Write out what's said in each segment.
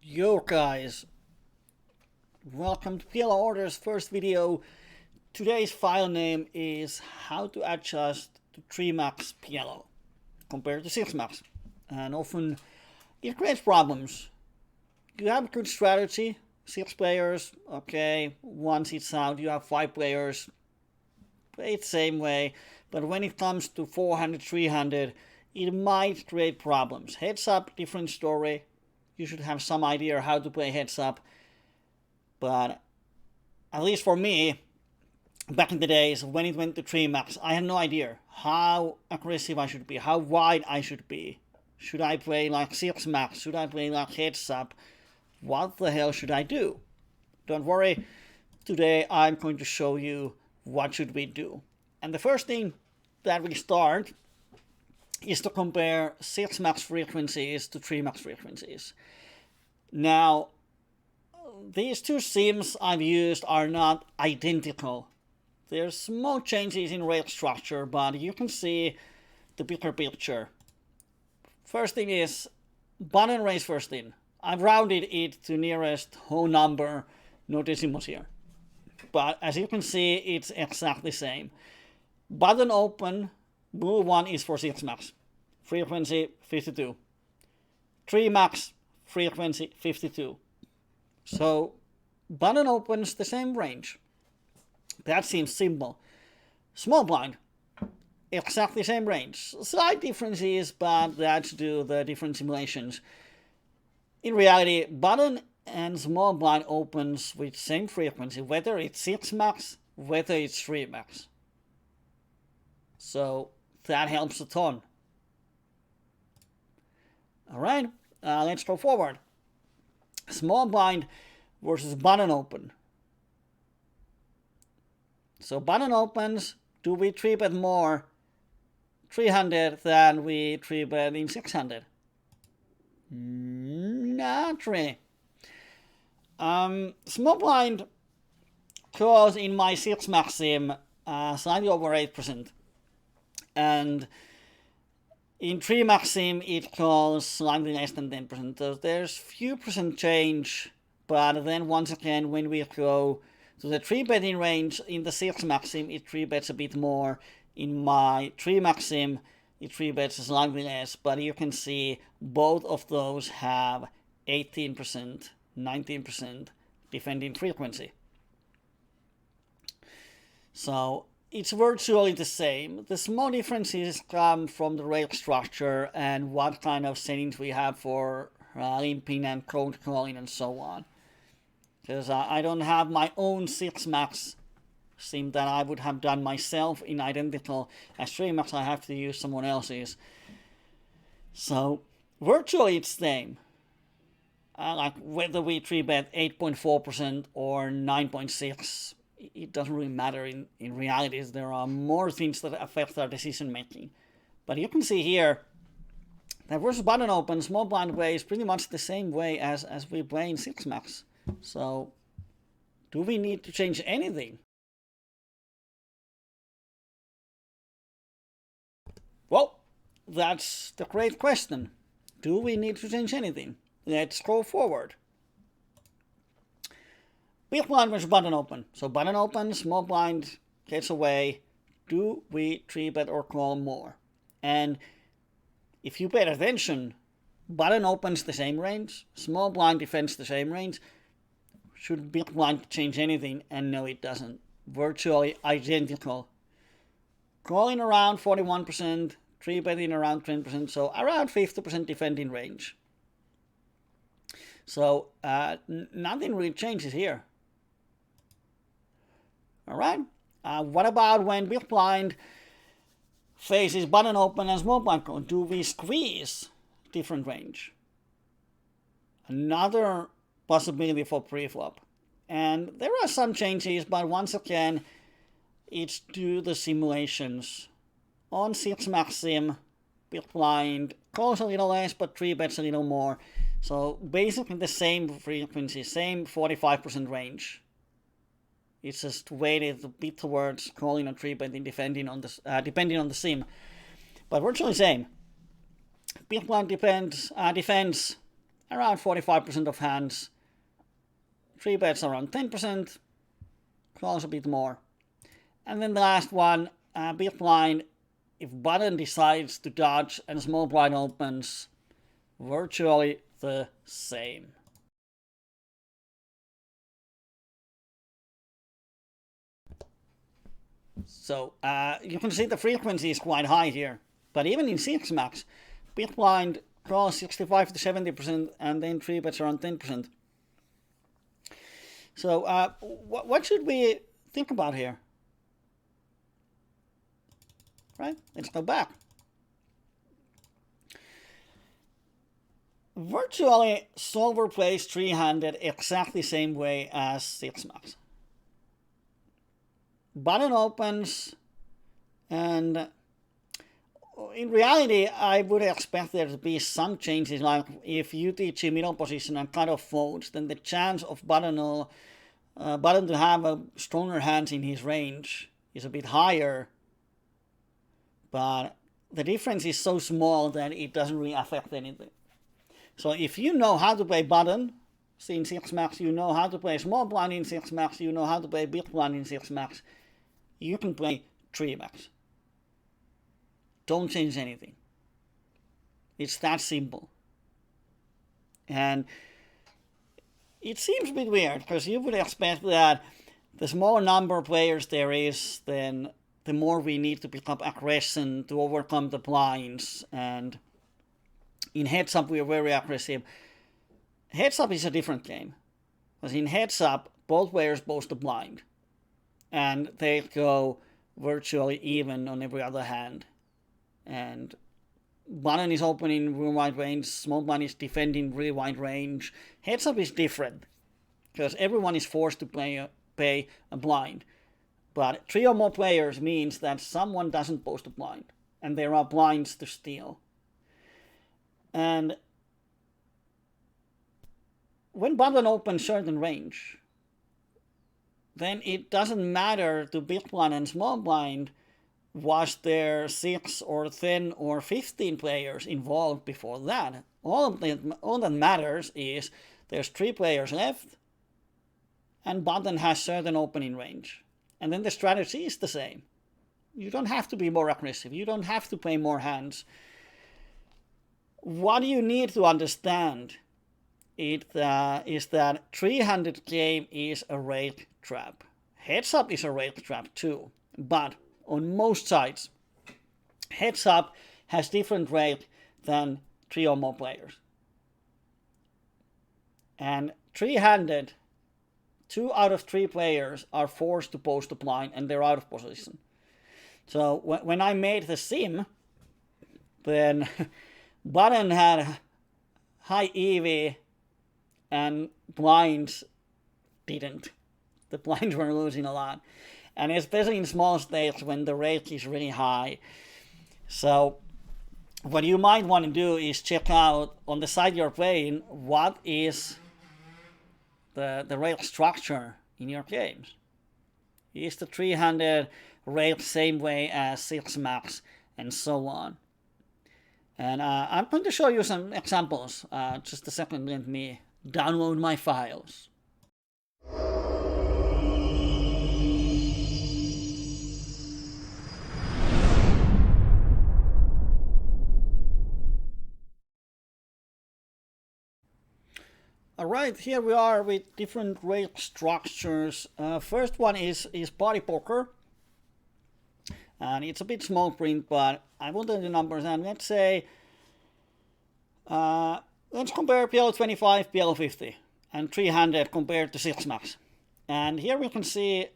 Yo guys, welcome to PLO Order's first video. Today's file name is how to adjust to 3 max PLO compared to 6 max. And often it creates problems. You have a good strategy, 6 players, okay, once it's out you have 5 players, play it same way, but when it comes to 400, 300, it might create problems. Heads up, different story. You should have some idea how to play heads up. But at least for me, back in the days when it went to 3 max, I had no idea how aggressive I should be, how wide I should be. Should I play like 6 max? Should I play like heads up? What the hell should I do? Don't worry, today I'm going to show you what should we do. And the first thing that we start is to compare 6 max frequencies to 3 max frequencies. Now, these two sims I've used are not identical. There's small changes in rate structure, but you can see the bigger picture. First thing is button raise first in. I've rounded it to nearest whole number, no decimals here. But as you can see, it's exactly the same. Button open, blue one is for 6 max. Frequency 52. 3 max, frequency 52. So button opens the same range. That seems simple. Small blind, exactly same range. Slight differences, but that's due to the different simulations. In reality, button and small blind opens with same frequency, whether it's 6 max, whether it's 3 max. So that helps a ton. Alright, let's go forward. Small blind versus button open. So button opens, do we 3-bet more 300 than we 3-bet in 600? Not really. Small blind calls in my 6 max sim slightly over 8%. And in 3 max sim it calls slightly less than 10%. So there's few percent change, but then once again when we go to the 3-betting range in the 6 max sim, it 3-bets a bit more. In my 3 max sim, it 3-bets slightly less, but you can see both of those have 18%, 19% defending frequency. So it's virtually the same. The small differences come from the rate structure and what kind of settings we have for limping and cold calling and so on. Because I don't have my own 6 max sim that I would have done myself in identical. As 3 max I have to use someone else's. So virtually it's the same. Like whether we 3-bet 8.4% or 9.6%, it doesn't really matter. In reality, there are more things that affect our decision making. But you can see here that versus button open, small blind play is pretty much the same way as we play in 6 max. So do we need to change anything? Well, that's the great question. Do we need to change anything? Let's go forward. Big blind versus button open. So button open, small blind gets away. Do we 3-bet or call more? And if you pay attention, button opens the same range, small blind defends the same range. Should big blind change anything? And no, it doesn't. Virtually identical. Calling around 41%, 3-betting around 10%, so around 50% defending range. So nothing really changes here. Alright, what about when big blind faces button open and small blind call? Do we squeeze different range? Another possibility for pre-flop. And there are some changes, but once again, it's due to the simulations. On 6 max sim, big blind calls a little less, but 3-bets a little more. So basically the same frequency, same 45% range. It's just weighted a bit towards calling or 3-betting depending on the sim. But virtually same. Big blind defends around 45% of hands. 3-bets around 10%, calls a bit more. And then the last one, big blind, if button decides to dodge and small blind opens, virtually the same. So you can see the frequency is quite high here, but even in 6 max, big blind calls 65 to 70%, and then 3-bets around 10%. So what should we think about here? Right? Let's go back. Virtually, solver plays 3-handed exactly the same way as 6 max. Button opens, and in reality, I would expect there to be some changes. Like if UTG middle position and cutoff folds, then the chance of button to have a stronger hands in his range is a bit higher. But the difference is so small that it doesn't really affect anything. So if you know how to play button in 6 max, you know how to play small blind in 6 max, you know how to play big blind in 6 max, you can play 3 max. Don't change anything. It's that simple. And it seems a bit weird, because you would expect that the smaller number of players there is, then the more we need to pick up aggression to overcome the blinds. And in heads up, we are very aggressive. Heads up is a different game, because in heads up, both players post a blind, and they go virtually even on every other hand. And button is opening really wide range, small blind is defending really wide range. Heads up is different, because everyone is forced to pay a blind. But 3 or more players means that someone doesn't post a blind, and there are blinds to steal. And when button opens certain range, then it doesn't matter to big blind and small blind was there 6 or 10 or 15 players involved before that. All that matters is there's 3 players left, and button has certain opening range. And then the strategy is the same. You don't have to be more aggressive. You don't have to play more hands. What you need to understand is that 3-handed game is a rake trap. Heads up is a rake trap too, but on most sides, heads up has different rake than 3 or more players. And 3-handed, 2 out of 3 players are forced to post a blind, and they're out of position. So when I made the sim, then button had high EV and blinds didn't. The blinds were losing a lot. And especially in small stakes when the rake is really high. So what you might want to do is check out on the side you're playing, what is the rake structure in your games. Is the 3-handed rake same way as 6 max, and so on. And I'm going to show you some examples. Just a second, let me download my files. Alright, here we are with different rake structures. First one is party poker. And it's a bit small print, but I will do the numbers. And let's say, let's compare PLO 25, PLO 50, and 3-handed compared to 6 max. And here we can see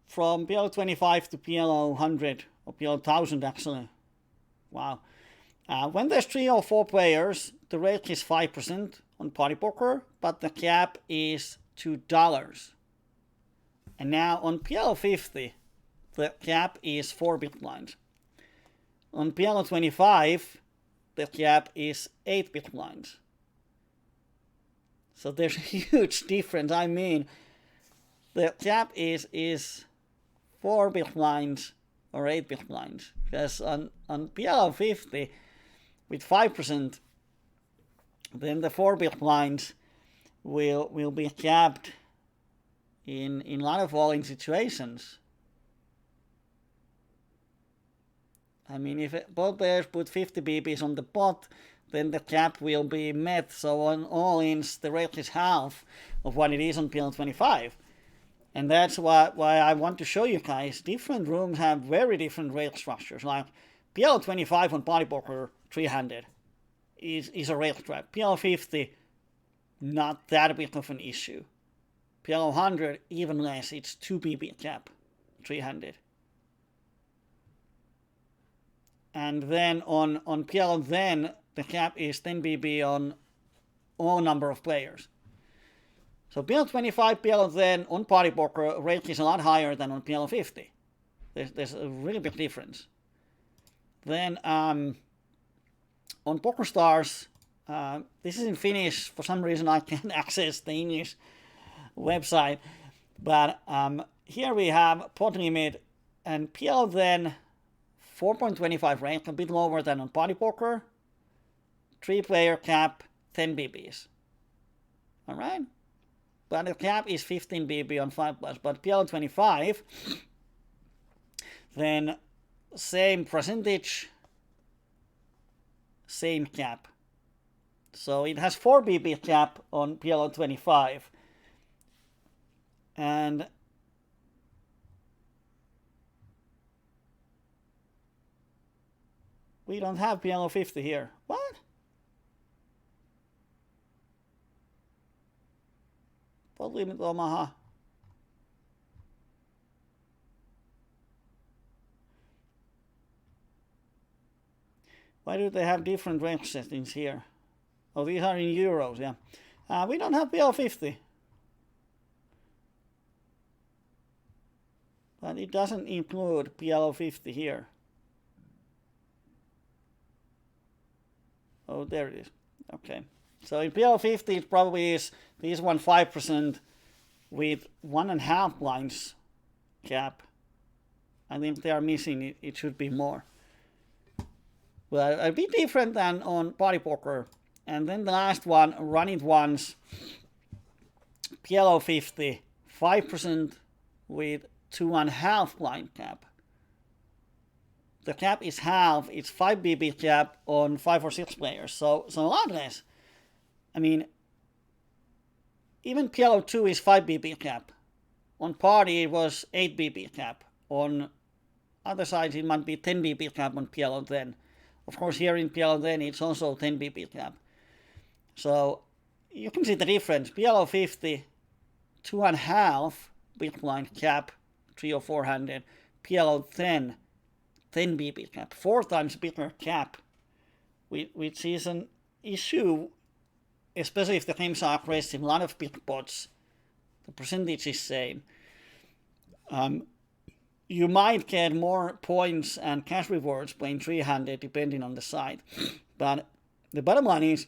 from PLO 25 to PLO 100, or PLO 1000 actually. Wow. When there's 3 or 4 players, the rake is 5% on party poker, but the cap is $2. And now on PLO 50, the cap is 4 big blinds. On PLO 25, the cap is 8 big blinds. So there's a huge difference. I mean, the cap is 4 big blinds or 8 big blinds. Because on PLO 50, with 5%, then the 4 big blinds will be capped in a lot of falling situations. I mean, if both players put 50 BBs on the pot, then the cap will be met. So on all-ins, the rate is half of what it is on PLO 25. And that's why I want to show you guys, different rooms have very different rate structures. Like PLO 25 on party poker, 300 is a rate trap. PLO 50, not that big of an issue. PLO 100, even less, it's 2 BB cap, 300. And then on PLO then, the cap is 10 BB on all number of players. So PLO 25, PLO then on party poker rate is a lot higher than on PLO 50. There's a really big difference. Then on Poker Stars, this is in Finnish. For some reason I can't access the English website. But here we have pot limit and PLO then 4.25 rate, a bit lower than on party poker. 3-player cap, 10 BBs. Alright? But the cap is 15 BB on 5+. But PLO 25, then same percentage, same cap. So it has 4 BB cap on PLO 25. And we don't have PLO 50 here. What? Pot limit Omaha. Why do they have different range settings here? Oh, these are in euros, yeah. We don't have PLO 50. But it doesn't include PLO 50 here. Oh, there it is. Okay. So in PLO 50, it probably is this one 5% with 1.5 blinds cap. I think they are missing it. It should be more. Well, a bit different than on party poker. And then the last one, run it once. PLO 50, 5% with 2.5 blind cap. The cap is half. It's 5 BB cap on 5 or 6 players. So a lot less. I mean, even PLO 2 is 5 BB cap. On party, it was 8 BB cap. On other sides, it might be 10 BB cap on PLO then. Of course, here in PLO then, it's also 10 BB cap. So you can see the difference. PLO 50, 2.5 big blind cap, 3 or 400. PLO 10, 10 BB cap, 4 times bigger cap, which is an issue, especially if the games are aggressive. A lot of big pots, the percentage is same. You might get more points and cash rewards playing 300 depending on the side. But the bottom line is,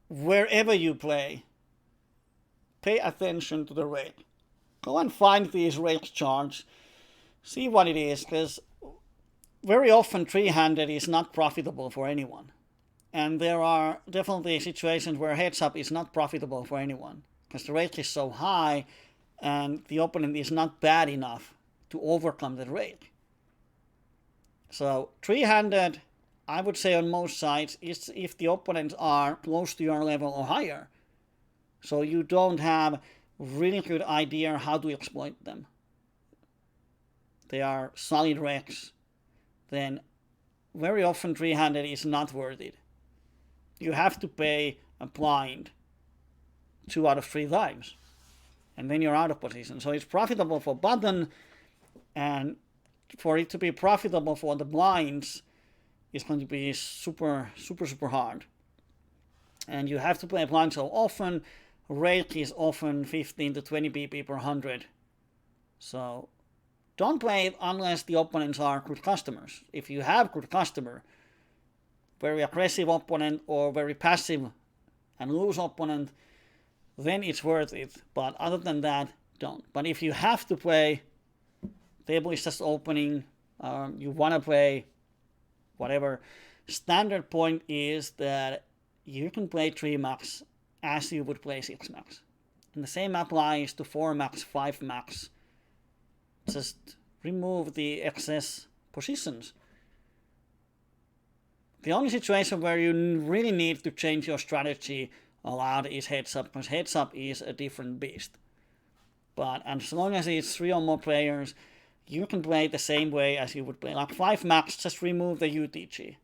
wherever you play, pay attention to the rate. Go and find these rate charts, see what it is, because very often 300 is not profitable for anyone. And there are definitely situations where heads up is not profitable for anyone, because the rate is so high and the opponent is not bad enough to overcome the rate. So 300, I would say on most sides, is if the opponents are close to your level or higher. So you don't have really good idea how to exploit them. They are solid wrecks. Then very often 300 is not worth it. You have to pay a blind 2 out of 3 times. And then you're out of position. So it's profitable for button, and for it to be profitable for the blinds, it's going to be super hard. And you have to play blind so often. Rate is often 15 to 20 BP per 100. So don't play it unless the opponents are good customers. If you have good customer, very aggressive opponent or very passive and loose opponent, then it's worth it. But other than that, don't. But if you have to play, table is just opening, you want to play, whatever, standard point is that you can play 3 max as you would play 6 max. And the same applies to 4 max, 5 max. Just remove the excess positions. The only situation where you really need to change your strategy a lot is heads up, because heads up is a different beast. But as long as it's 3 or more players, you can play the same way as you would play. Like 5 max, just remove the UTG.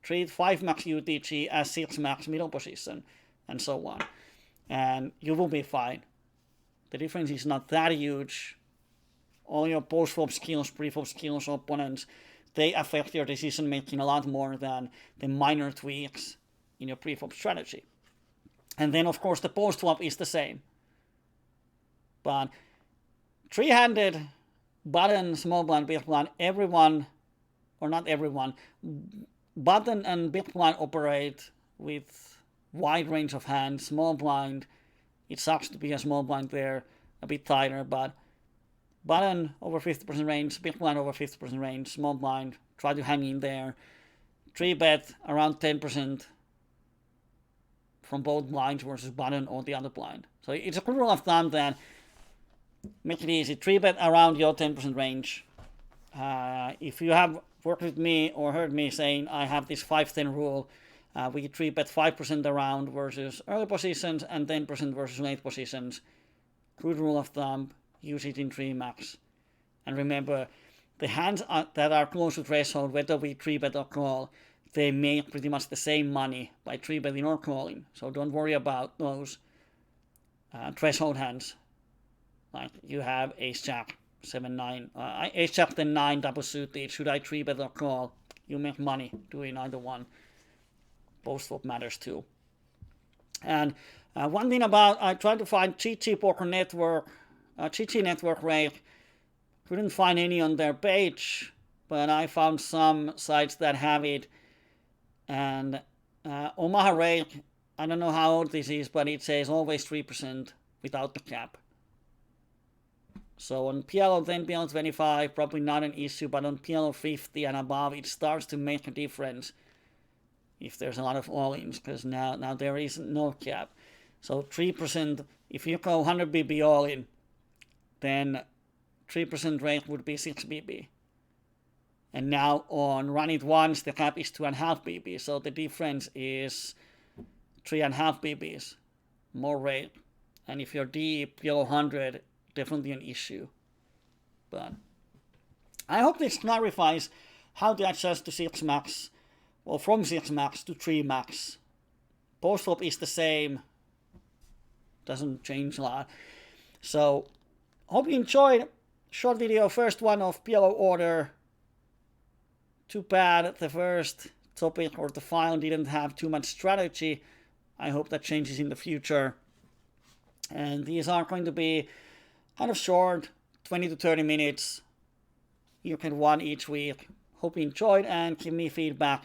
Treat 5 max UTG as 6 max middle position, and so on. And you will be fine. The difference is not that huge. All your post-flop skills, pre-flop skills, opponents, they affect your decision making a lot more than the minor tweaks in your pre-flop strategy. And then, of course, the post-flop is the same. But 3-handed, button, small blind, big blind, everyone, or not everyone, button and big blind operate with wide range of hands. Small blind, it sucks to be a small blind there, a bit tighter, but button over 50% range, big blind over 50% range, small blind, try to hang in there. 3-bet around 10% from both blinds versus button or the other blind. So it's a good rule of thumb that make it easy. 3-bet around your 10% range. If you have worked with me or heard me saying I have this 5-10 rule, we 3-bet 5% around versus early positions and 10% versus late positions. Good rule of thumb. Use it in 3 max. And remember, the hands that are close to threshold, whether we 3-bet or call, they make pretty much the same money by 3-betting or calling. So don't worry about those threshold hands. Like you have ace-jack, 7-9, ace-jack, then 9, double suited. Should I 3-bet or call? You make money doing either one. Post-flop matters too. And one thing about, I tried to find GG Poker Network, GG Network rate. Couldn't find any on their page, but I found some sites that have it. And Omaha rate, I don't know how old this is, but it says always 3% without the cap. So on PLO 10, PLO 25, probably not an issue, but on PLO 50 and above, it starts to make a difference if there's a lot of all-ins, because now there is no cap. So 3%, if you go 100 BB all-in, then 3% rate would be 6 BB. And now on run it once, the cap is 2.5 BB. So the difference is 3.5 BBs, more rate. And if you're deep, below 100, definitely an issue. But I hope this clarifies how to adjust to 6 max, well, from 6 max to 3 max. Post-flop is the same, doesn't change a lot. So hope you enjoyed. Short video, first one of PLO Order. Too bad the first topic or the file didn't have too much strategy. I hope that changes in the future. And these are going to be kind of short, 20 to 30 minutes. You can one each week. Hope you enjoyed and give me feedback.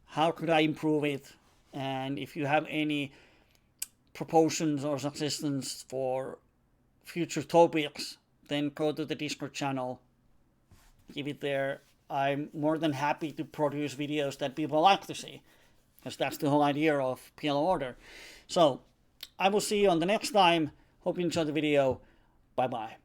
How could I improve it? And if you have any proposals or suggestions for future topics, then go to the Discord channel. Give it there. I'm more than happy to produce videos that people like to see, because that's the whole idea of PLO Order. So I will see you on the next time. Hope you enjoyed the video. Bye bye.